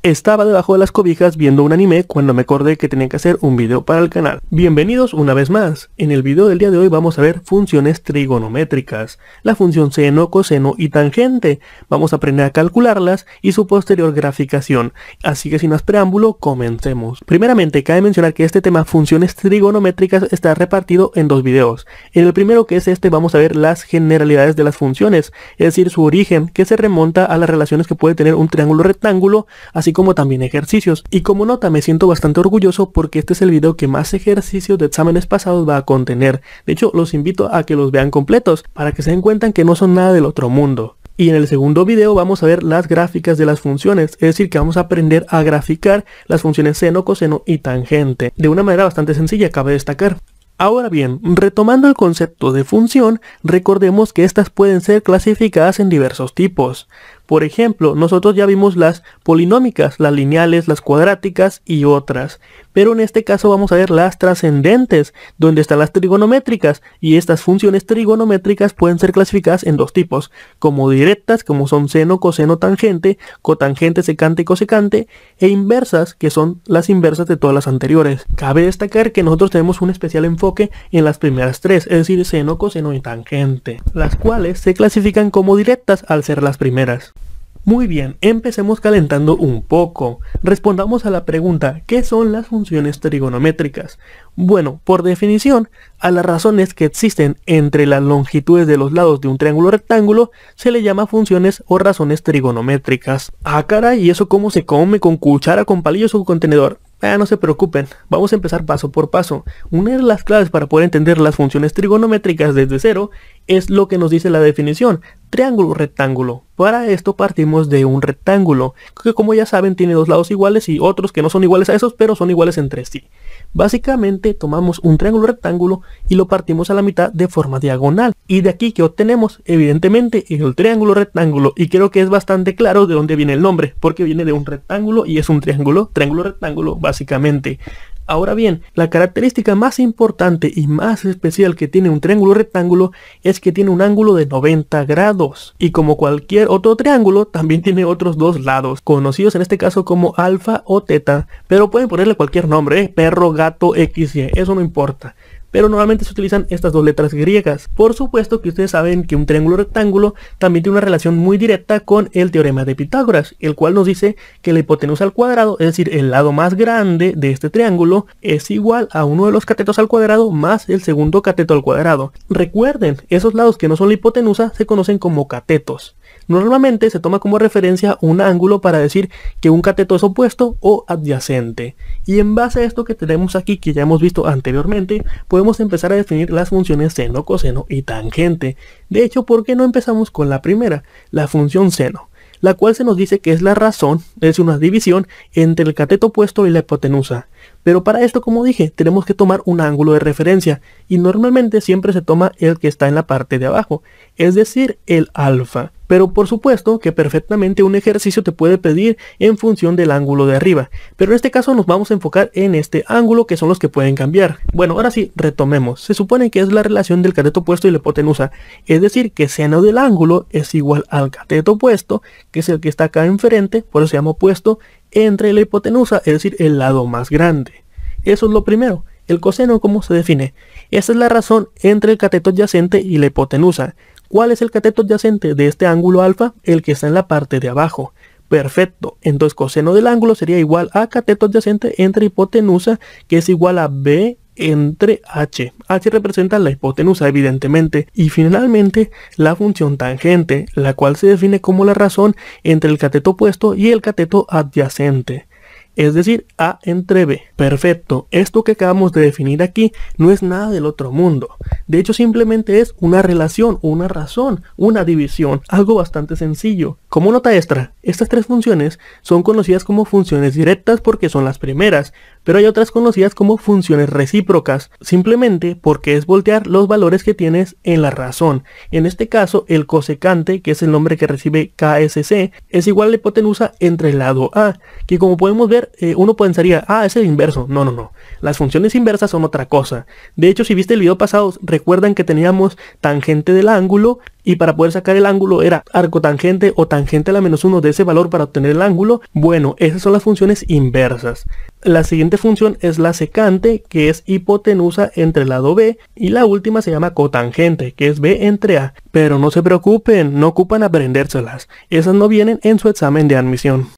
Estaba debajo de las cobijas viendo un anime cuando me acordé que tenía que hacer un video para el canal. Bienvenidos una vez más. En el video del día de hoy vamos a ver funciones trigonométricas, la función seno, coseno y tangente. Vamos a aprender a calcularlas y su posterior graficación. Así que sin más preámbulo, comencemos. Primeramente, cabe mencionar que este tema funciones trigonométricas está repartido en dos videos. En el primero, que es este, vamos a ver las generalidades de las funciones, es decir, su origen, que se remonta a las relaciones que puede tener un triángulo rectángulo, así como también ejercicios. Y como nota, me siento bastante orgulloso porque este es el video que más ejercicios de exámenes pasados va a contener. De hecho, los invito a que los vean completos para que se den cuenta que no son nada del otro mundo. Y en el segundo video vamos a ver las gráficas de las funciones, es decir, que vamos a aprender a graficar las funciones seno, coseno y tangente, de una manera bastante sencilla, cabe destacar. Ahora bien, retomando el concepto de función, recordemos que estas pueden ser clasificadas en diversos tipos. Por ejemplo, nosotros ya vimos las polinómicas, las lineales, las cuadráticas y otras. Pero en este caso vamos a ver las trascendentes, donde están las trigonométricas, y estas funciones trigonométricas pueden ser clasificadas en dos tipos, como directas, como son seno, coseno, tangente, cotangente, secante y cosecante, e inversas, que son las inversas de todas las anteriores. Cabe destacar que nosotros tenemos un especial enfoque en las primeras tres, es decir, seno, coseno y tangente, las cuales se clasifican como directas al ser las primeras. Muy bien, empecemos calentando un poco. Respondamos a la pregunta, ¿qué son las funciones trigonométricas? Bueno, por definición, a las razones que existen entre las longitudes de los lados de un triángulo rectángulo se le llama funciones o razones trigonométricas. Ah, caray, ¿y eso cómo se come? ¿Con cuchara, con palillos o con tenedor? No se preocupen, vamos a empezar paso por paso. Una de las claves para poder entender las funciones trigonométricas desde cero es lo que nos dice la definición, triángulo rectángulo. Para esto partimos de un rectángulo, que como ya saben tiene dos lados iguales y otros que no son iguales a esos, pero son iguales entre sí. Básicamente tomamos un triángulo rectángulo y lo partimos a la mitad de forma diagonal. Y de aquí que obtenemos, evidentemente, el triángulo rectángulo. Y creo que es bastante claro de dónde viene el nombre, porque viene de un rectángulo y es un triángulo rectángulo básicamente. Ahora bien, la característica más importante y más especial que tiene un triángulo rectángulo es que tiene un ángulo de 90 grados. Y como cualquier otro triángulo, también tiene otros dos lados, conocidos en este caso como alfa o teta, pero pueden ponerle cualquier nombre, perro, gato, x, y, eso no importa. Pero normalmente se utilizan estas dos letras griegas. Por supuesto que ustedes saben que un triángulo rectángulo también tiene una relación muy directa con el teorema de Pitágoras, el cual nos dice que la hipotenusa al cuadrado, es decir, el lado más grande de este triángulo, es igual a uno de los catetos al cuadrado más el segundo cateto al cuadrado. Recuerden, esos lados que no son la hipotenusa se conocen como catetos. Normalmente se toma como referencia un ángulo para decir que un cateto es opuesto o adyacente. Y en base a esto que tenemos aquí, que ya hemos visto anteriormente, podemos empezar a definir las funciones seno, coseno y tangente. De hecho, ¿por qué no empezamos con la primera? La función seno, la cual se nos dice que es la razón, es una división entre el cateto opuesto y la hipotenusa. Pero para esto, como dije, tenemos que tomar un ángulo de referencia, y normalmente siempre se toma el que está en la parte de abajo, es decir, el alfa. Pero por supuesto que perfectamente un ejercicio te puede pedir en función del ángulo de arriba. Pero en este caso nos vamos a enfocar en este ángulo, que son los que pueden cambiar. Bueno, ahora sí, retomemos. Se supone que es la relación del cateto opuesto y la hipotenusa. Es decir, que seno del ángulo es igual al cateto opuesto, que es el que está acá enfrente, por eso se llama opuesto, entre la hipotenusa, es decir, el lado más grande. Eso es lo primero. El coseno, ¿cómo se define? Esta es la razón entre el cateto adyacente y la hipotenusa. ¿Cuál es el cateto adyacente de este ángulo alfa? El que está en la parte de abajo. Perfecto. Entonces coseno del ángulo sería igual a cateto adyacente entre hipotenusa, que es igual a b entre h. H representa la hipotenusa, evidentemente. Y finalmente la función tangente, la cual se define como la razón entre el cateto opuesto y el cateto adyacente, es decir, A entre B. Perfecto, esto que acabamos de definir aquí no es nada del otro mundo. De hecho, simplemente es una relación, una razón, una división, algo bastante sencillo. Como nota extra, estas tres funciones son conocidas como funciones directas porque son las primeras, pero hay otras conocidas como funciones recíprocas, simplemente porque es voltear los valores que tienes en la razón. En este caso, el cosecante, que es el nombre que recibe KSC, es igual a la hipotenusa entre el lado A, que como podemos ver, uno pensaría, es el inverso. No, no, no. Las funciones inversas son otra cosa. De hecho, si viste el video pasado, recuerdan que teníamos tangente del ángulo y para poder sacar el ángulo era arcotangente o tangente a la -1 de ese valor para obtener el ángulo. Bueno, esas son las funciones inversas. La siguiente función es la secante, que es hipotenusa entre el lado B, y la última se llama cotangente, que es B entre A. Pero no se preocupen, no ocupan aprendérselas, esas no vienen en su examen de admisión.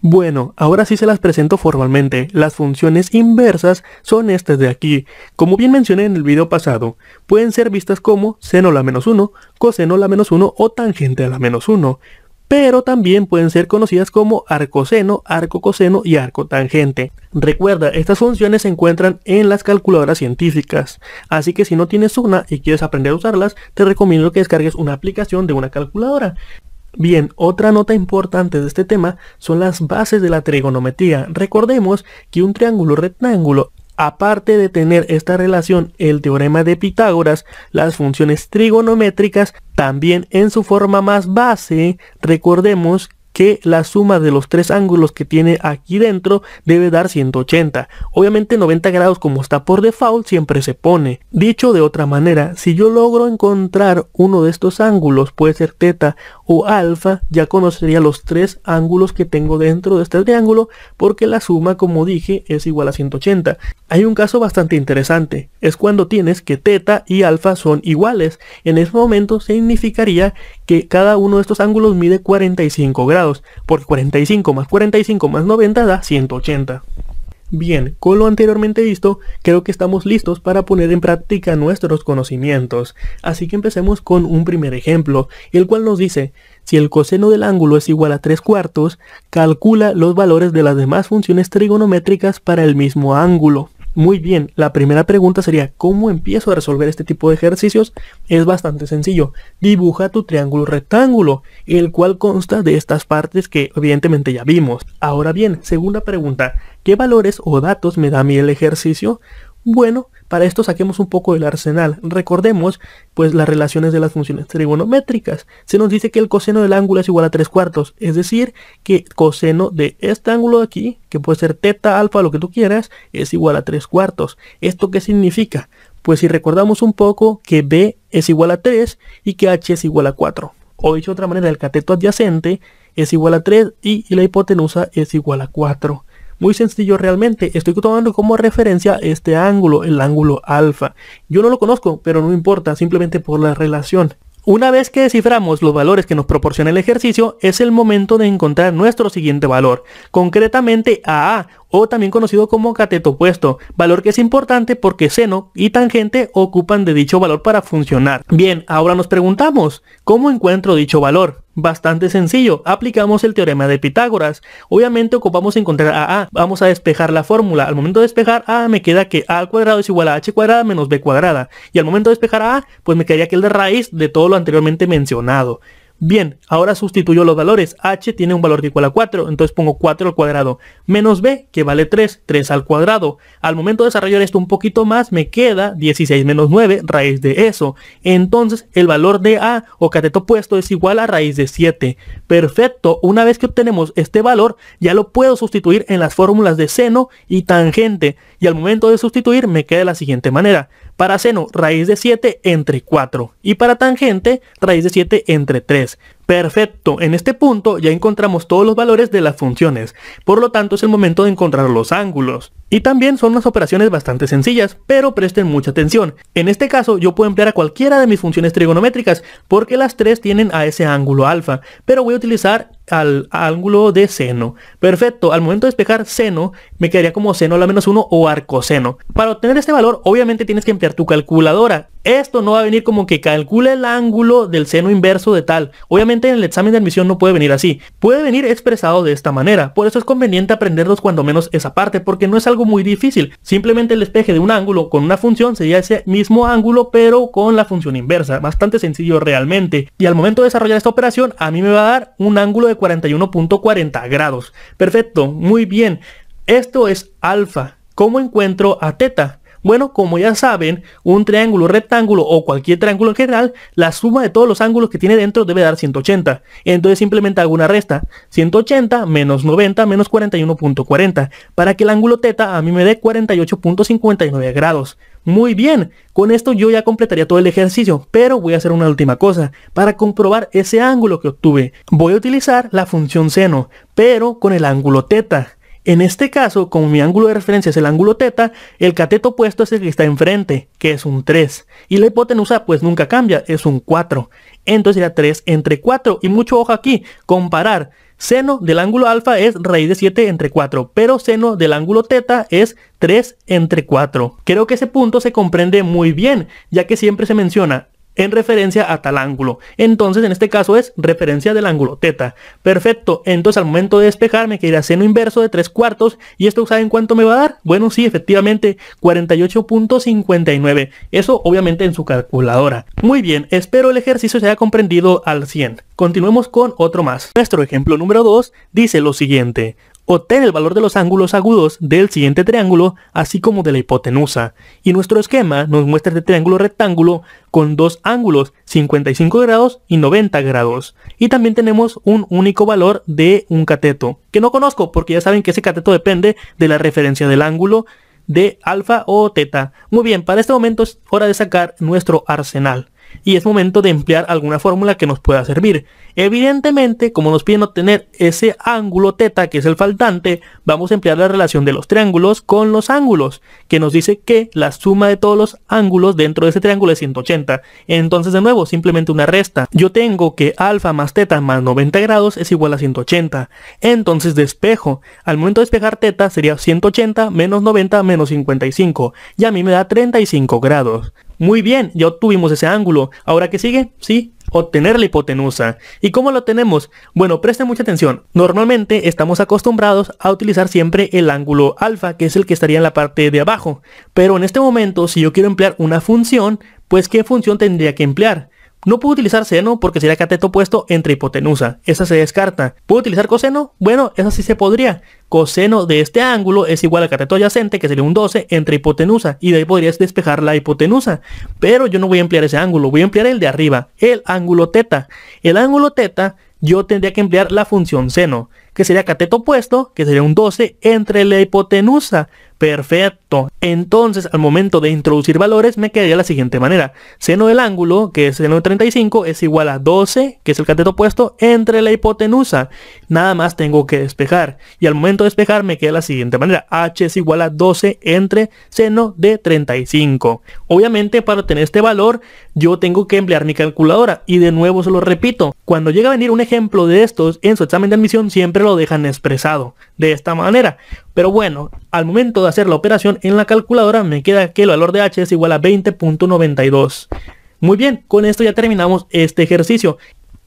Bueno, ahora sí se las presento formalmente. Las funciones inversas son estas de aquí. Como bien mencioné en el video pasado, pueden ser vistas como seno a la -1, coseno a la -1 o tangente a la -1. Pero también pueden ser conocidas como arcoseno, arcocoseno y arcotangente. Recuerda, estas funciones se encuentran en las calculadoras científicas, así que si no tienes una y quieres aprender a usarlas, te recomiendo que descargues una aplicación de una calculadora. Bien, otra nota importante de este tema son las bases de la trigonometría. Recordemos que un triángulo rectángulo, aparte de tener esta relación, el teorema de Pitágoras, las funciones trigonométricas, también en su forma más base, recordemos que la suma de los tres ángulos que tiene aquí dentro debe dar 180. Obviamente 90 grados, como está por default, siempre se pone. Dicho de otra manera, si yo logro encontrar uno de estos ángulos, puede ser teta o alfa, ya conocería los tres ángulos que tengo dentro de este triángulo, porque la suma, como dije, es igual a 180. Hay un caso bastante interesante, es cuando tienes que teta y alfa son iguales. En ese momento significaría que cada uno de estos ángulos mide 45 grados, porque 45 más 45 más 90 da 180. Bien, con lo anteriormente visto, creo que estamos listos para poner en práctica nuestros conocimientos. Así que empecemos con un primer ejemplo, el cual nos dice: si el coseno del ángulo es igual a 3/4, calcula los valores de las demás funciones trigonométricas para el mismo ángulo. Muy bien, la primera pregunta sería: ¿cómo empiezo a resolver este tipo de ejercicios? Es bastante sencillo. Dibuja tu triángulo rectángulo, el cual consta de estas partes que evidentemente ya vimos. Ahora bien, segunda pregunta: ¿qué valores o datos me da a mí el ejercicio? Bueno, para esto saquemos un poco del arsenal. Recordemos pues las relaciones de las funciones trigonométricas. Se nos dice que el coseno del ángulo es igual a 3/4, es decir, que coseno de este ángulo de aquí, que puede ser teta, alfa, lo que tú quieras, es igual a 3/4. ¿Esto qué significa? Pues si recordamos un poco que B es igual a 3 y que H es igual a 4. O dicho de otra manera, el cateto adyacente es igual a 3 y la hipotenusa es igual a 4. Muy sencillo realmente. Estoy tomando como referencia este ángulo, el ángulo alfa. Yo no lo conozco, pero no importa, simplemente por la relación. Una vez que desciframos los valores que nos proporciona el ejercicio, es el momento de encontrar nuestro siguiente valor, concretamente AA, o también conocido como cateto opuesto, valor que es importante porque seno y tangente ocupan de dicho valor para funcionar. Bien, ahora nos preguntamos, ¿cómo encuentro dicho valor? Bastante sencillo, aplicamos el teorema de Pitágoras. Obviamente ocupamos encontrar AA, vamos a despejar la fórmula. Al momento de despejar A me queda que A al cuadrado es igual a H cuadrada menos B cuadrada. Y al momento de despejar A, pues me quedaría que el de raíz de todo lo anteriormente mencionado. Bien, ahora sustituyo los valores. H tiene un valor que igual a 4, entonces pongo 4 al cuadrado, menos B, que vale 3, 3 al cuadrado. Al momento de desarrollar esto un poquito más, me queda 16 menos 9, raíz de eso. Entonces, el valor de A, o cateto opuesto, es igual a raíz de 7. Perfecto, una vez que obtenemos este valor, ya lo puedo sustituir en las fórmulas de seno y tangente. Y al momento de sustituir, me queda de la siguiente manera. Para seno, raíz de 7 entre 4. Y para tangente, raíz de 7 entre 3. Perfecto, en este punto ya encontramos todos los valores de las funciones. Por lo tanto, es el momento de encontrar los ángulos. Y también son unas operaciones bastante sencillas, pero presten mucha atención. En este caso, yo puedo emplear a cualquiera de mis funciones trigonométricas, porque las tres tienen a ese ángulo alfa. Pero voy a utilizar al ángulo de seno. Perfecto, al momento de despejar seno, me quedaría como seno a la -1 o arcoseno. Para obtener este valor, obviamente tienes que emplear tu calculadora. Esto no va a venir como que calcule el ángulo del seno inverso de tal. Obviamente en el examen de admisión no puede venir así. Puede venir expresado de esta manera. Por eso es conveniente aprenderlos cuando menos esa parte, porque no es algo muy difícil. Simplemente el despeje de un ángulo con una función sería ese mismo ángulo, pero con la función inversa. Bastante sencillo realmente. Y al momento de desarrollar esta operación, a mí me va a dar un ángulo de 41.40 grados. Perfecto, muy bien. Esto es alfa. ¿Cómo encuentro a teta? Bueno, como ya saben, un triángulo rectángulo o cualquier triángulo en general, la suma de todos los ángulos que tiene dentro debe dar 180. Entonces simplemente hago una resta. 180 menos 90 menos 41.40. Para que el ángulo teta a mí me dé 48.59 grados. Muy bien, con esto yo ya completaría todo el ejercicio, pero voy a hacer una última cosa. Para comprobar ese ángulo que obtuve, voy a utilizar la función seno, pero con el ángulo teta. En este caso, como mi ángulo de referencia es el ángulo teta, el cateto opuesto es el que está enfrente, que es un 3. Y la hipotenusa pues nunca cambia, es un 4. Entonces sería 3 entre 4. Y mucho ojo aquí, comparar. Seno del ángulo alfa es raíz de 7 entre 4, pero seno del ángulo teta es 3 entre 4. Creo que ese punto se comprende muy bien, ya que siempre se menciona en referencia a tal ángulo. Entonces en este caso es referencia del ángulo teta. Perfecto, entonces al momento de despejar me quedaría seno inverso de 3/4. ¿Y esto saben cuánto me va a dar? Bueno, sí, efectivamente 48.59. Eso obviamente en su calculadora. Muy bien, espero el ejercicio se haya comprendido al 100. Continuemos con otro más. Nuestro ejemplo número 2 dice lo siguiente. Obtén el valor de los ángulos agudos del siguiente triángulo, así como de la hipotenusa. Y nuestro esquema nos muestra este triángulo rectángulo con dos ángulos, 55 grados y 90 grados. Y también tenemos un único valor de un cateto, que no conozco porque ya saben que ese cateto depende de la referencia del ángulo de alfa o teta. Muy bien, para este momento es hora de sacar nuestro arsenal. Y es momento de emplear alguna fórmula que nos pueda servir. Evidentemente, como nos piden obtener ese ángulo teta, que es el faltante, vamos a emplear la relación de los triángulos con los ángulos, que nos dice que la suma de todos los ángulos dentro de ese triángulo es 180. Entonces, de nuevo, simplemente una resta. Yo tengo que alfa más teta más 90 grados es igual a 180. Entonces, despejo. Al momento de despejar teta sería 180 menos 90 menos 55. Y a mí me da 35 grados. Muy bien, ya obtuvimos ese ángulo. ¿Ahora qué sigue? Sí, obtener la hipotenusa. ¿Y cómo lo tenemos? Bueno, presten mucha atención. Normalmente estamos acostumbrados a utilizar siempre el ángulo alfa, que es el que estaría en la parte de abajo. Pero en este momento, si yo quiero emplear una función, pues ¿qué función tendría que emplear? No puedo utilizar seno porque sería cateto opuesto entre hipotenusa. Esa se descarta. ¿Puedo utilizar coseno? Bueno, esa sí se podría. Coseno de este ángulo es igual al cateto adyacente, que sería un 12, entre hipotenusa. Y de ahí podrías despejar la hipotenusa. Pero yo no voy a emplear ese ángulo. Voy a emplear el de arriba, el ángulo teta. El ángulo teta yo tendría que emplear la función seno, que sería cateto opuesto, que sería un 12, entre la hipotenusa. Perfecto. Entonces, al momento de introducir valores, me quedaría de la siguiente manera. Seno del ángulo, que es seno de 35, es igual a 12, que es el cateto opuesto, entre la hipotenusa. Nada más tengo que despejar. Y al momento de despejar, me queda de la siguiente manera. H es igual a 12 entre seno de 35. Obviamente, para obtener este valor, yo tengo que emplear mi calculadora. Y de nuevo se lo repito. Cuando llega a venir un ejemplo de estos en su examen de admisión, siempre lo dejan expresado de esta manera. Pero bueno, al momento de hacer la operación en la calculadora me queda que el valor de H es igual a 20.92. Muy bien, con esto ya terminamos este ejercicio.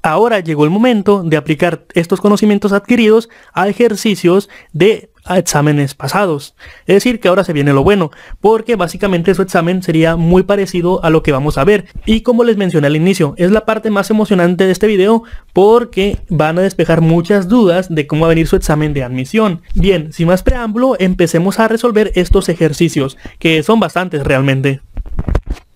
Ahora llegó el momento de aplicar estos conocimientos adquiridos a ejercicios de exámenes pasados. Es decir, que ahora se viene lo bueno, porque básicamente su examen sería muy parecido a lo que vamos a ver. Y como les mencioné al inicio, es la parte más emocionante de este video porque van a despejar muchas dudas de cómo va a venir su examen de admisión. Bien, sin más preámbulo, empecemos a resolver estos ejercicios, que son bastantes realmente.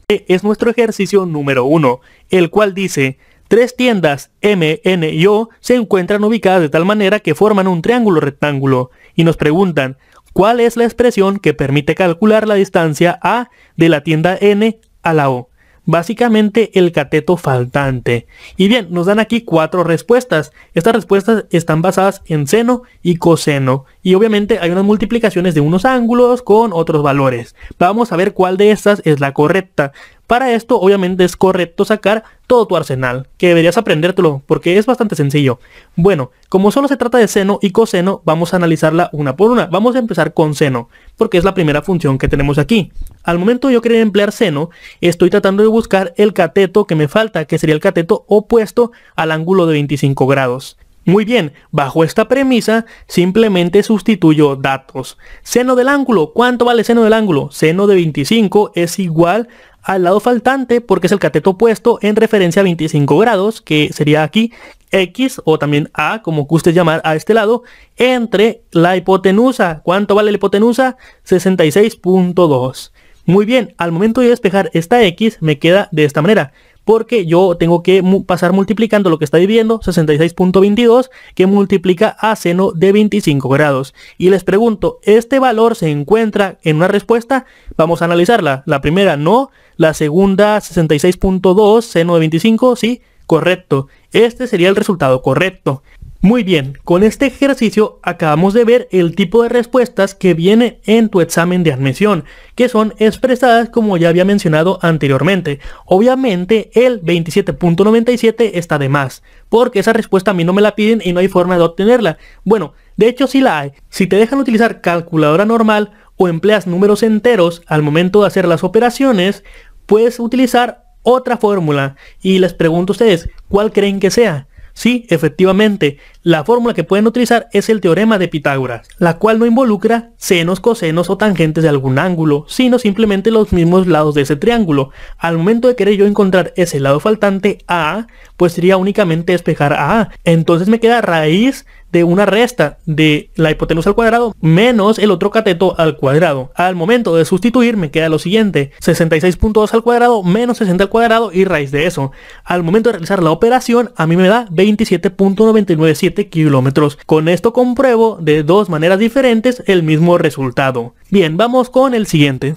Es nuestro ejercicio número 1, el cual dice: tres tiendas M, N y O se encuentran ubicadas de tal manera que forman un triángulo rectángulo. Y nos preguntan, ¿cuál es la expresión que permite calcular la distancia A de la tienda N a la O? Básicamente el cateto faltante. Y bien, nos dan aquí 4 respuestas. Estas respuestas están basadas en seno y coseno. Y obviamente hay unas multiplicaciones de unos ángulos con otros valores. Vamos a ver cuál de estas es la correcta. Para esto obviamente es correcto sacar todo tu arsenal, que deberías aprendértelo porque es bastante sencillo. Bueno, como solo se trata de seno y coseno, vamos a analizarla una por una. Vamos a empezar con seno, porque es la primera función que tenemos aquí. Al momento de yo querer emplear seno, estoy tratando de buscar el cateto que me falta, que sería el cateto opuesto al ángulo de 25 grados. Muy bien, bajo esta premisa, simplemente sustituyo datos. Seno del ángulo, ¿cuánto vale seno del ángulo? Seno de 25 es igual al lado faltante porque es el cateto opuesto en referencia a 25 grados, que sería aquí X o también A, como gustes llamar a este lado, entre la hipotenusa. ¿Cuánto vale la hipotenusa? 66.2. Muy bien, al momento de despejar esta X me queda de esta manera. porque yo tengo que pasar multiplicando lo que está dividiendo, 66.22, que multiplica a seno de 25 grados. Y les pregunto, ¿este valor se encuentra en una respuesta? Vamos a analizarla. La primera no, la segunda 66.2, seno de 25, sí, correcto. Este sería el resultado correcto. Muy bien, con este ejercicio acabamos de ver el tipo de respuestas que viene en tu examen de admisión, que son expresadas como ya había mencionado anteriormente. Obviamente el 27.97 está de más, porque esa respuesta a mí no me la piden y no hay forma de obtenerla. Bueno, de hecho sí la hay. Si te dejan utilizar calculadora normal o empleas números enteros al momento de hacer las operaciones, puedes utilizar otra fórmula. Y les pregunto a ustedes, ¿cuál creen que sea? Sí, efectivamente, la fórmula que pueden utilizar es el teorema de Pitágoras, la cual no involucra senos, cosenos o tangentes de algún ángulo, sino simplemente los mismos lados de ese triángulo. Al momento de querer yo encontrar ese lado faltante A, pues sería únicamente despejar a A. Entonces me queda raíz de una resta de la hipotenusa al cuadrado menos el otro cateto al cuadrado. Al momento de sustituir me queda lo siguiente, 66.2 al cuadrado menos 60 al cuadrado y raíz de eso. Al momento de realizar la operación a mí me da 27.997 kilómetros. Con esto compruebo de dos maneras diferentes el mismo resultado. Bien, vamos con el siguiente.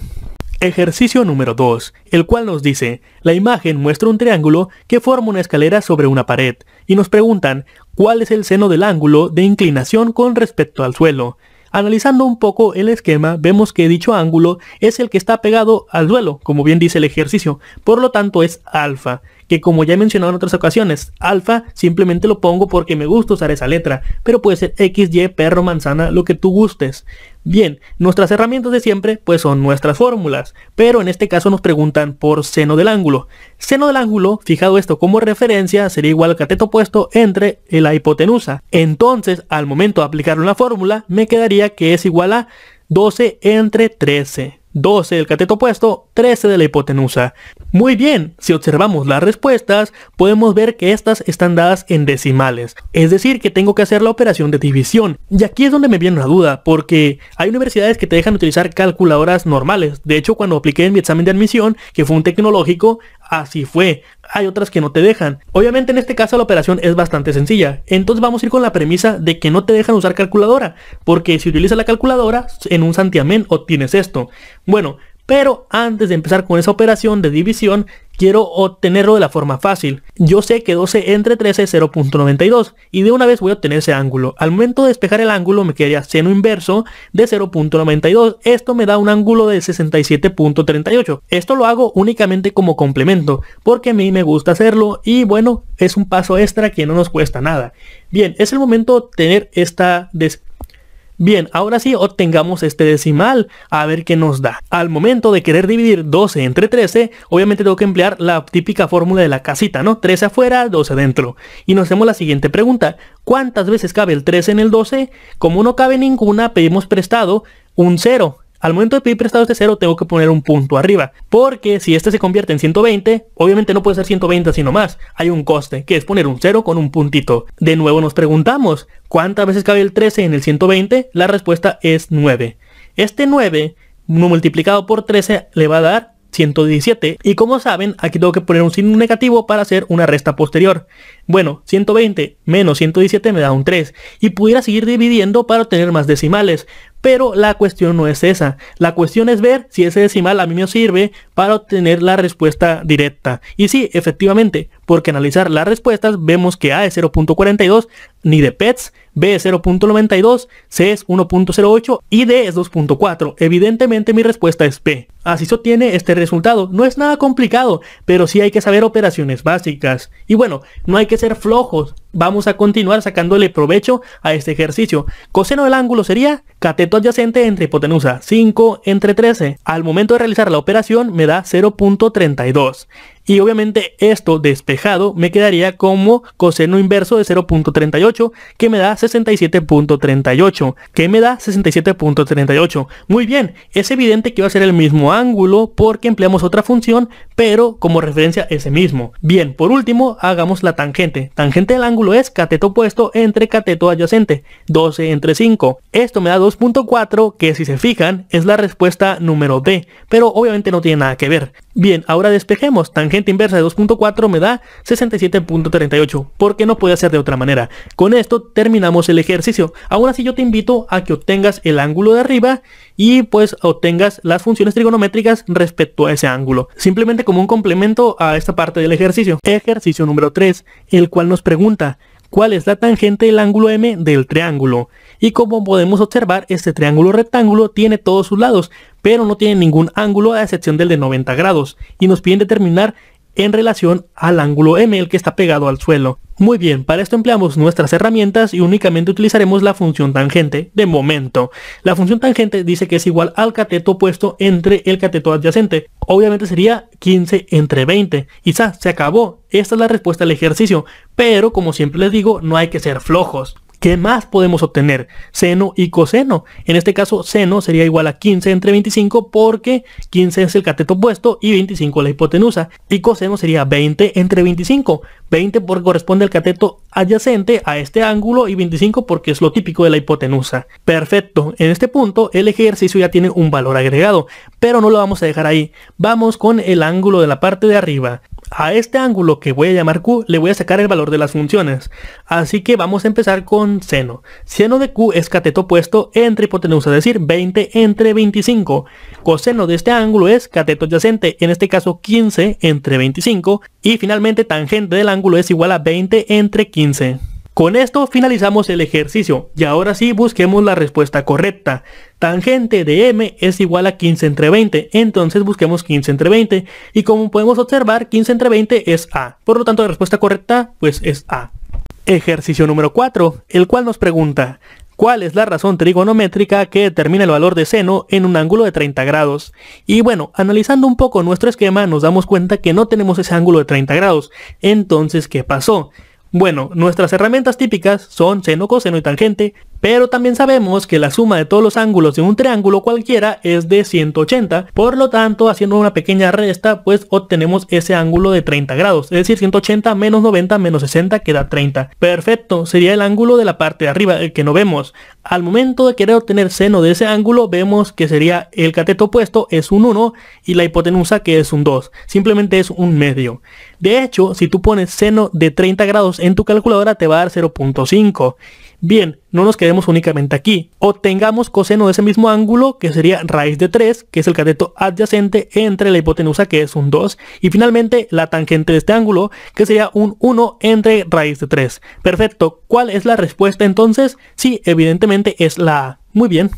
Ejercicio número 2, el cual nos dice, la imagen muestra un triángulo que forma una escalera sobre una pared, y nos preguntan, ¿cuál es el seno del ángulo de inclinación con respecto al suelo? Analizando un poco el esquema, vemos que dicho ángulo es el que está pegado al suelo, como bien dice el ejercicio, por lo tanto es alfa, que como ya he mencionado en otras ocasiones, alfa simplemente lo pongo porque me gusta usar esa letra, pero puede ser X, Y, perro, manzana, lo que tú gustes. Bien, nuestras herramientas de siempre pues son nuestras fórmulas, pero en este caso nos preguntan por seno del ángulo. Seno del ángulo, fijado esto como referencia, sería igual al cateto opuesto entre la hipotenusa. Entonces, al momento de aplicar una fórmula, me quedaría que es igual a 12 entre 13. 12 del cateto opuesto, 13 de la hipotenusa. Muy bien, si observamos las respuestas, podemos ver que estas están dadas en decimales. Es decir, que tengo que hacer la operación de división. Y aquí es donde me viene una duda, porque hay universidades que te dejan utilizar calculadoras normales. De hecho, cuando apliqué en mi examen de admisión, que fue un tecnológico, así fue. Hay otras que no te dejan. Obviamente en este caso la operación es bastante sencilla. Entonces vamos a ir con la premisa de que no te dejan usar calculadora, porque si utilizas la calculadora, en un santiamén obtienes esto. Bueno, pero antes de empezar con esa operación de división, quiero obtenerlo de la forma fácil. Yo sé que 12 entre 13 es 0.92 y de una vez voy a obtener ese ángulo. Al momento de despejar el ángulo me quedaría seno inverso de 0.92. Esto me da un ángulo de 67.38. Esto lo hago únicamente como complemento porque a mí me gusta hacerlo y bueno, es un paso extra que no nos cuesta nada. Bien, es el momento de obtener esta Bien, ahora sí obtengamos este decimal, a ver qué nos da. Al momento de querer dividir 12 entre 13, obviamente tengo que emplear la típica fórmula de la casita, ¿no? 13 afuera, 12 adentro. Y nos hacemos la siguiente pregunta, ¿cuántas veces cabe el 13 en el 12? Como no cabe ninguna, pedimos prestado un 0. Al momento de pedir prestado este 0 tengo que poner un punto arriba, porque si este se convierte en 120, obviamente no puede ser 120 sino más, hay un coste, que es poner un 0 con un puntito. De nuevo nos preguntamos, ¿cuántas veces cabe el 13 en el 120? La respuesta es 9. Este 9 multiplicado por 13 le va a dar 117 y como saben aquí tengo que poner un signo negativo para hacer una resta posterior. Bueno, 120 menos 117 me da un 3 y pudiera seguir dividiendo para obtener más decimales, pero la cuestión no es esa. La cuestión es ver si ese decimal a mí me sirve para obtener la respuesta directa. Y sí, efectivamente, porque analizar las respuestas vemos que A es 0.42, ni de PETS, B es 0.92, C es 1.08 y D es 2.4. Evidentemente mi respuesta es B. Así se obtiene este resultado. No es nada complicado, pero sí hay que saber operaciones básicas. Y bueno, no hay que ser flojos. Vamos a continuar sacándole provecho a este ejercicio. Coseno del ángulo sería cateto adyacente entre hipotenusa, 5 entre 13. Al momento de realizar la operación me da 0.32. Y obviamente esto despejado me quedaría como coseno inverso de 0.38, que me da 67.38. ¿Qué me da 67.38? Muy bien, es evidente que va a ser el mismo ángulo porque empleamos otra función, pero como referencia ese mismo. Bien, por último, hagamos la tangente. Tangente del ángulo es cateto opuesto entre cateto adyacente, 12 entre 5. Esto me da 2.4, que si se fijan es la respuesta número D, pero obviamente no tiene nada que ver. Bien, ahora despejemos. Tangente tangente inversa de 2.4 me da 67.38, porque no puede ser de otra manera. Con esto terminamos el ejercicio. Aún así yo te invito a que obtengas el ángulo de arriba y pues obtengas las funciones trigonométricas respecto a ese ángulo, simplemente como un complemento a esta parte del ejercicio. Ejercicio número 3, el cual nos pregunta: ¿cuál es la tangente del ángulo M del triángulo? Y como podemos observar, este triángulo rectángulo tiene todos sus lados, pero no tiene ningún ángulo a excepción del de 90 grados. Y nos piden determinar en relación al ángulo M, el que está pegado al suelo. Muy bien, para esto empleamos nuestras herramientas y únicamente utilizaremos la función tangente de momento. La función tangente dice que es igual al cateto opuesto entre el cateto adyacente. Obviamente sería 15 entre 20. Y se acabó. Esta es la respuesta al ejercicio. Pero como siempre les digo, no hay que ser flojos. ¿Qué más podemos obtener? Seno y coseno. En este caso, seno sería igual a 15 entre 25 porque 15 es el cateto opuesto y 25 la hipotenusa. Y coseno sería 20 entre 25. 20 porque corresponde al cateto adyacente a este ángulo y 25 porque es lo típico de la hipotenusa. Perfecto. En este punto el ejercicio ya tiene un valor agregado, pero no lo vamos a dejar ahí. Vamos con el ángulo de la parte de arriba. A este ángulo que voy a llamar Q le voy a sacar el valor de las funciones. Así que vamos a empezar con seno. Seno de Q es cateto opuesto entre hipotenusa, es decir, 20 entre 25. Coseno de este ángulo es cateto adyacente, en este caso 15 entre 25. Y finalmente tangente del ángulo es igual a 20 entre 15. Con esto finalizamos el ejercicio y ahora sí busquemos la respuesta correcta. Tangente de M es igual a 15 entre 20, entonces busquemos 15 entre 20 y como podemos observar 15 entre 20 es A, por lo tanto la respuesta correcta pues es A. Ejercicio número 4, el cual nos pregunta: ¿cuál es la razón trigonométrica que determina el valor de seno en un ángulo de 30 grados? Y bueno, analizando un poco nuestro esquema nos damos cuenta que no tenemos ese ángulo de 30 grados, entonces ¿qué pasó? Bueno, nuestras herramientas típicas son seno, coseno y tangente, pero también sabemos que la suma de todos los ángulos de un triángulo cualquiera es de 180, por lo tanto, haciendo una pequeña resta, pues obtenemos ese ángulo de 30 grados, es decir, 180 menos 90 menos 60 queda 30. Perfecto, sería el ángulo de la parte de arriba, el que no vemos. Al momento de querer obtener seno de ese ángulo, vemos que sería el cateto opuesto es un 1 y la hipotenusa que es un 2, simplemente es un medio. De hecho, si tú pones seno de 30 grados en tu calculadora te va a dar 0.5. Bien, no nos quedemos únicamente aquí. Obtengamos coseno de ese mismo ángulo, que sería raíz de 3, que es el cateto adyacente entre la hipotenusa, que es un 2. Y finalmente, la tangente de este ángulo, que sería un 1 entre raíz de 3. Perfecto. ¿Cuál es la respuesta entonces? Sí, evidentemente es la A. Muy bien.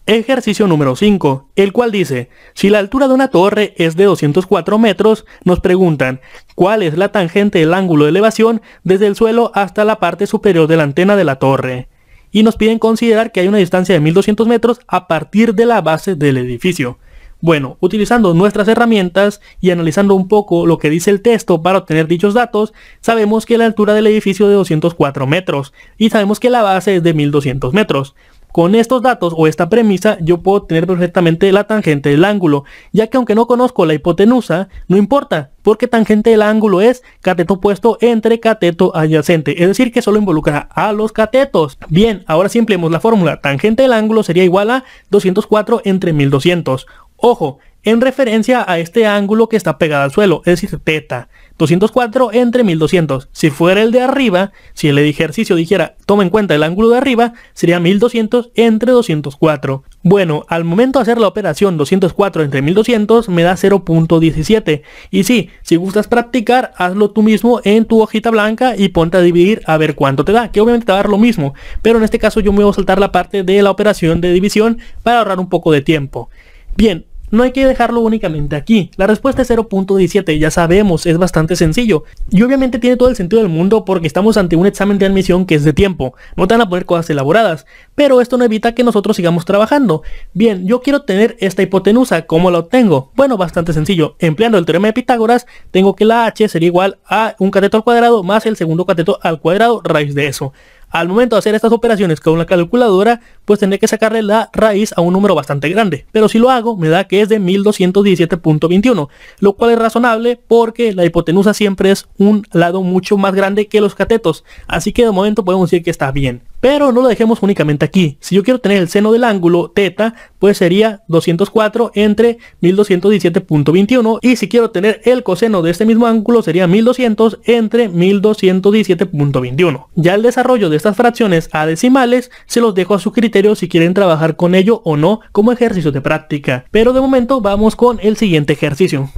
Ejercicio número 5, el cual dice: si la altura de una torre es de 204 metros, nos preguntan ¿cuál es la tangente del ángulo de elevación desde el suelo hasta la parte superior de la antena de la torre? Y nos piden considerar que hay una distancia de 1200 metros a partir de la base del edificio. Bueno, utilizando nuestras herramientas y analizando un poco lo que dice el texto para obtener dichos datos, sabemos que la altura del edificio es de 204 metros y sabemos que la base es de 1200 metros. Con estos datos o esta premisa yo puedo obtener perfectamente la tangente del ángulo, ya que aunque no conozco la hipotenusa, no importa, porque tangente del ángulo es cateto opuesto entre cateto adyacente, es decir que solo involucra a los catetos. Bien, ahora sí empleemos la fórmula. Tangente del ángulo sería igual a 204 entre 1200. Ojo, en referencia a este ángulo que está pegado al suelo, es decir, teta. 204 entre 1200. Si fuera el de arriba, si el ejercicio dijera toma en cuenta el ángulo de arriba, sería 1200 entre 204. Bueno, al momento de hacer la operación 204 entre 1200 me da 0.17. Y sí, si gustas practicar, hazlo tú mismo en tu hojita blanca y ponte a dividir a ver cuánto te da, que obviamente te va a dar lo mismo. Pero en este caso yo me voy a saltar la parte de la operación de división para ahorrar un poco de tiempo. Bien. No hay que dejarlo únicamente aquí. La respuesta es 0.17, ya sabemos, es bastante sencillo. Y obviamente tiene todo el sentido del mundo porque estamos ante un examen de admisión que es de tiempo. No te van a poner cosas elaboradas. Pero esto no evita que nosotros sigamos trabajando. Bien, yo quiero tener esta hipotenusa. ¿Cómo la obtengo? Bueno, bastante sencillo. Empleando el teorema de Pitágoras, tengo que la h sería igual a un cateto al cuadrado más el segundo cateto al cuadrado raíz de eso. Al momento de hacer estas operaciones con la calculadora, pues tendré que sacarle la raíz a un número bastante grande. Pero si lo hago, me da que es de 1217.21, lo cual es razonable porque la hipotenusa siempre es un lado mucho más grande que los catetos. Así que de momento podemos decir que está bien. Pero no lo dejemos únicamente aquí. Si yo quiero tener el seno del ángulo θ, pues sería 204 entre 1217.21. Y si quiero tener el coseno de este mismo ángulo sería 1200 entre 1217.21. Ya el desarrollo de estas fracciones a decimales se los dejo a su criterio si quieren trabajar con ello o no como ejercicio de práctica. Pero de momento vamos con el siguiente ejercicio.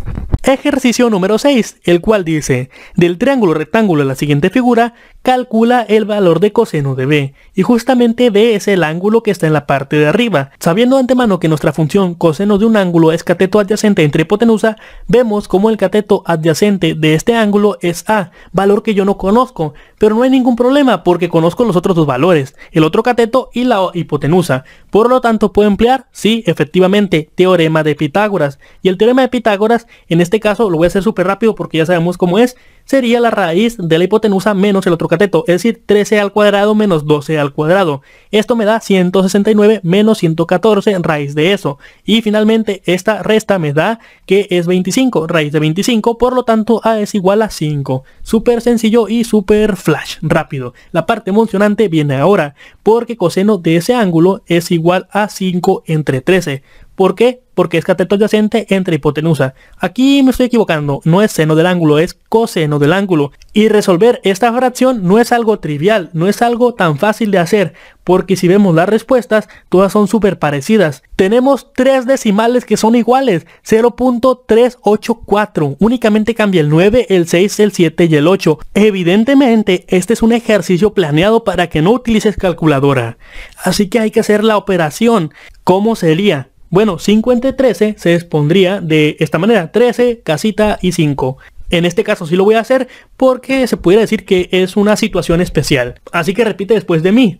Ejercicio número 6, el cual dice, del triángulo rectángulo de la siguiente figura, calcula el valor de coseno de B. Y justamente B es el ángulo que está en la parte de arriba. Sabiendo de antemano que nuestra función coseno de un ángulo es cateto adyacente entre hipotenusa, vemos como el cateto adyacente de este ángulo es A, valor que yo no conozco. Pero no hay ningún problema porque conozco los otros dos valores, el otro cateto y la hipotenusa. Por lo tanto puedo emplear, sí, efectivamente, teorema de Pitágoras. Y el teorema de Pitágoras, en este caso lo voy a hacer súper rápido porque ya sabemos cómo es, sería la raíz de la hipotenusa menos el otro cateto, es decir, 13 al cuadrado menos 12 al cuadrado. Esto me da 169 menos 114 raíz de eso. Y finalmente esta resta me da que es 25, raíz de 25, por lo tanto A es igual a 5. Súper sencillo y súper flash, rápido. La parte emocionante viene ahora, porque coseno de ese ángulo es igual a 5 entre 13. ¿Por qué? Porque es cateto adyacente entre hipotenusa. Aquí me estoy equivocando, no es seno del ángulo, es coseno del ángulo. Y resolver esta fracción no es algo trivial, no es algo tan fácil de hacer, porque si vemos las respuestas, todas son súper parecidas. Tenemos 3 decimales que son iguales, 0.384. Únicamente cambia el 9, el 6, el 7 y el 8. Evidentemente, este es un ejercicio planeado para que no utilices calculadora. Así que hay que hacer la operación. ¿Cómo sería? Bueno, 5 entre 13 se expondría de esta manera, 13, casita y 5. En este caso sí lo voy a hacer porque se pudiera decir que es una situación especial. Así que repite después de mí.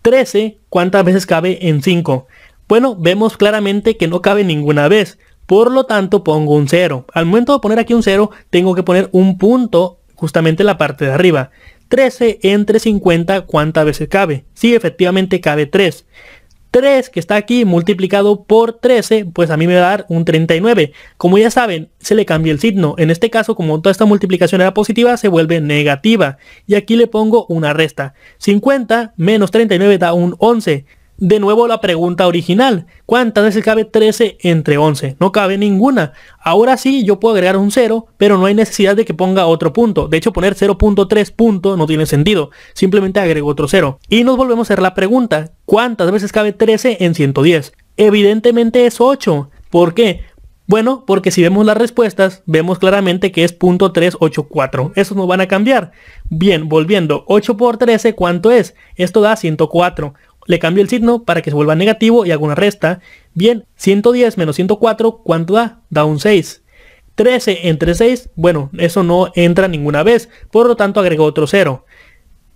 13, ¿cuántas veces cabe en 5? Bueno, vemos claramente que no cabe ninguna vez. Por lo tanto pongo un 0. Al momento de poner aquí un 0, tengo que poner un punto justamente en la parte de arriba. 13 entre 50, ¿cuántas veces cabe? Sí, efectivamente cabe 3. 3 que está aquí multiplicado por 13, pues a mí me va a dar un 39. Como ya saben, se le cambia el signo. En este caso, como toda esta multiplicación era positiva, se vuelve negativa. Y aquí le pongo una resta. 50 menos 39 da un 11. De nuevo la pregunta original, ¿cuántas veces cabe 13 entre 11? No cabe ninguna. Ahora sí yo puedo agregar un 0, pero no hay necesidad de que ponga otro punto. De hecho poner 0.3 punto no tiene sentido, simplemente agrego otro 0. Y nos volvemos a hacer la pregunta, ¿cuántas veces cabe 13 en 110? Evidentemente es 8. ¿Por qué? Bueno, porque si vemos las respuestas, vemos claramente que es 0.384. Esos no van a cambiar. Bien, volviendo, 8 por 13, ¿cuánto es? Esto da 104. Le cambio el signo para que se vuelva negativo y hago una resta. Bien, 110 menos 104, ¿cuánto da? Da un 6. 13 entre 6, bueno, eso no entra ninguna vez, por lo tanto agrego otro 0.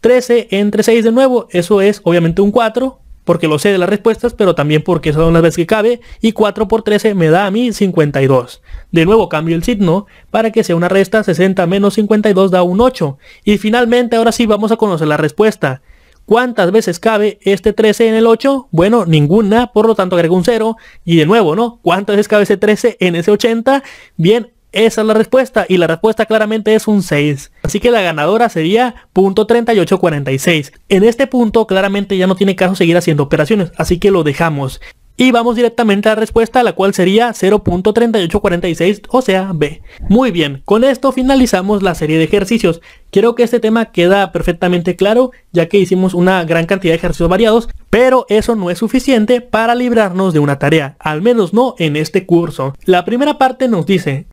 13 entre 6 de nuevo, eso es obviamente un 4, porque lo sé de las respuestas, pero también porque esas son las veces que cabe, y 4 por 13 me da a mí 52. De nuevo cambio el signo para que sea una resta, 60 menos 52 da un 8. Y finalmente ahora sí vamos a conocer la respuesta. ¿Cuántas veces cabe este 13 en el 8? Bueno, ninguna, por lo tanto agrego un 0. Y de nuevo, ¿no? ¿Cuántas veces cabe ese 13 en ese 80? Bien, esa es la respuesta. Y la respuesta claramente es un 6. Así que la ganadora sería .3846. En este punto claramente ya no tiene caso seguir haciendo operaciones, así que lo dejamos. Y vamos directamente a la respuesta, la cual sería 0.3846, o sea, B. Muy bien, con esto finalizamos la serie de ejercicios. Creo que este tema queda perfectamente claro, ya que hicimos una gran cantidad de ejercicios variados, pero eso no es suficiente para librarnos de una tarea, al menos no en este curso. La primera parte nos dice: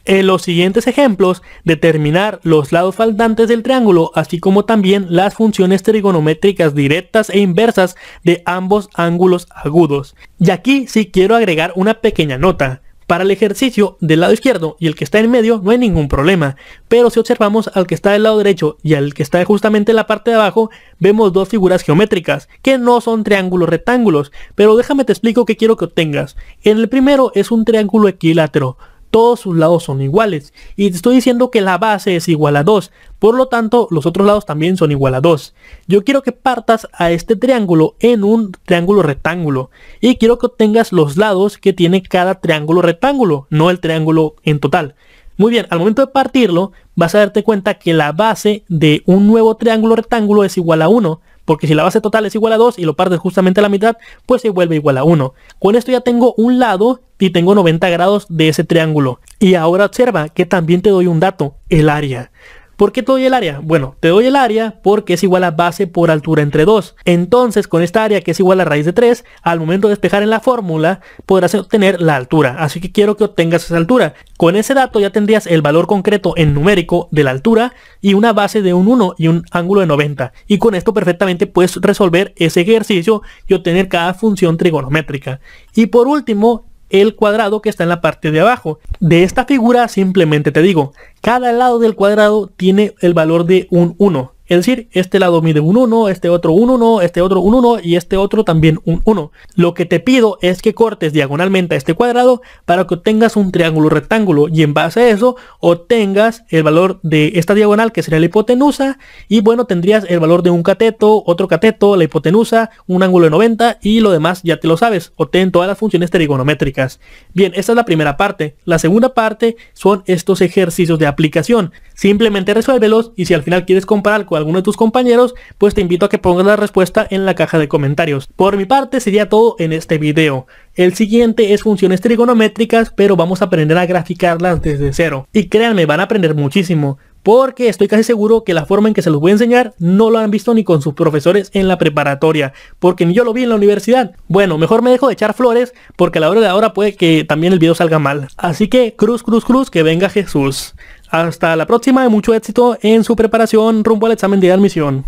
en los siguientes ejemplos, determinar los lados faltantes del triángulo, así como también las funciones trigonométricas directas e inversas de ambos ángulos agudos. Y aquí sí quiero agregar una pequeña nota. Para el ejercicio del lado izquierdo y el que está en medio no hay ningún problema, pero si observamos al que está del lado derecho y al que está justamente en la parte de abajo, vemos dos figuras geométricas que no son triángulos rectángulos, pero déjame te explico qué quiero que obtengas. En el primero es un triángulo equilátero. Todos sus lados son iguales y te estoy diciendo que la base es igual a 2, por lo tanto los otros lados también son igual a 2. Yo quiero que partas a este triángulo en un triángulo rectángulo y quiero que obtengas los lados que tiene cada triángulo rectángulo, no el triángulo en total. Muy bien, al momento de partirlo vas a darte cuenta que la base de un nuevo triángulo rectángulo es igual a 1, porque si la base total es igual a 2 y lo partes justamente a la mitad, pues se vuelve igual a 1. Con esto ya tengo un lado y tengo 90 grados de ese triángulo. Y ahora observa que también te doy un dato, el área. ¿Por qué te doy el área? Bueno, te doy el área porque es igual a base por altura entre 2. Entonces, con esta área que es igual a raíz de 3, al momento de despejar en la fórmula, podrás obtener la altura. Así que quiero que obtengas esa altura. Con ese dato ya tendrías el valor concreto en numérico de la altura y una base de un 1 y un ángulo de 90. Y con esto perfectamente puedes resolver ese ejercicio y obtener cada función trigonométrica. Y por último, el cuadrado que está en la parte de abajo. De esta figura simplemente te digo, cada lado del cuadrado tiene el valor de un 1. Es decir, este lado mide un 1, este otro un 1, este otro un 1 y este otro también un 1. Lo que te pido es que cortes diagonalmente a este cuadrado para que obtengas un triángulo rectángulo y en base a eso obtengas el valor de esta diagonal que sería la hipotenusa y bueno, tendrías el valor de un cateto, otro cateto, la hipotenusa, un ángulo de 90 y lo demás ya te lo sabes. Obtén todas las funciones trigonométricas. Bien, esta es la primera parte. La segunda parte son estos ejercicios de aplicación. Simplemente resuélvelos y si al final quieres comparar con alguno de tus compañeros, pues te invito a que pongas la respuesta en la caja de comentarios. Por mi parte sería todo en este video. El siguiente es funciones trigonométricas, pero vamos a aprender a graficarlas desde cero. Y créanme, van a aprender muchísimo, porque estoy casi seguro que la forma en que se los voy a enseñar no lo han visto ni con sus profesores en la preparatoria, porque ni yo lo vi en la universidad. Bueno, mejor me dejo de echar flores, porque a la hora de ahora puede que también el video salga mal. Así que cruz, cruz, cruz, que venga Jesús. Hasta la próxima y mucho éxito en su preparación rumbo al examen de admisión.